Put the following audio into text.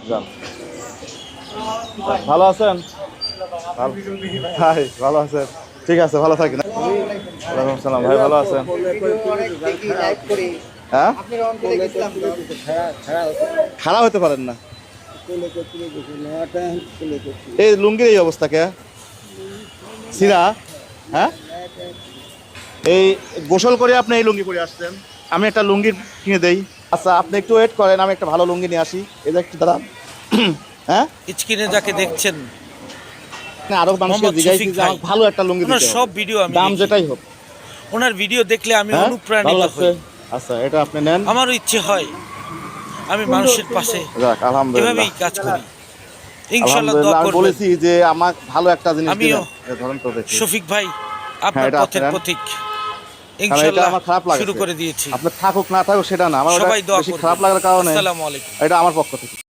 যান। ভালো আছেন? ভাই ভালো আছেন? ঠিক আছে, ভালো থাকেন। ওয়ালাইকুম সালাম। ভাই ভালো আছেন? হ্যাঁ, খারাপ হতে পারেন না। এই লুঙ্গির এই অবস্থা কে সিরা? হ্যাঁ, এই গোসল করে আপনি এই লুঙ্গি পরে আসছেন, আমি একটা লুঙ্গি কিনে দেই। আচ্ছা আপনি একটু ওয়েট করেন, আমি একটা ভালো লুঙ্গি নিয়ে আসি। এই যে একটু দাঁড়ান। হ্যাঁ, স্ক্রিনে যাকে দেখছেন না আরো মানুষকে মোহাম্মদ জিজ্ঞাসি শফিক যে ভাই, আমাকে ভালো একটা লুঙ্গি ওনার দিতে সব হবে, ভিডিও আমি দাম দেখি। যেটাই হোক। ওনার ভিডিও দেখলে আমি হ্যাঁ, ভালো অনুপ্রাণিত লাগছে। হই। আচ্ছা এটা আপনি নেন। আমারও ইচ্ছে হয় আমি মানুষের পাশে যাক আলহামদুলিল্লাহ। এভাবেই কাজ করি। ইনশাল্লাহ দোয়া আলহামদুলিল্লাহ, আমি করবেন। বলেছি যে আমার ভালো একটা জিনিস আমিও দিবেন। এই ধরেন তো দেখি। শফিক ভাই হ্যাঁ আপনার এটা আপনি পথের নেন, পথিক। কারণ এটা ইনশাল্লাহ আমার খারাপ শুরু লাগছে। করে দিয়েছি। আপনার থাকুক না থাকুক সেটা না, আমার ওটা সবাই দোয়া বেশি খারাপ করবেন। লাগার কারণে আসসালামু আলাইকুম। এটা আমার পক্ষ থেকে।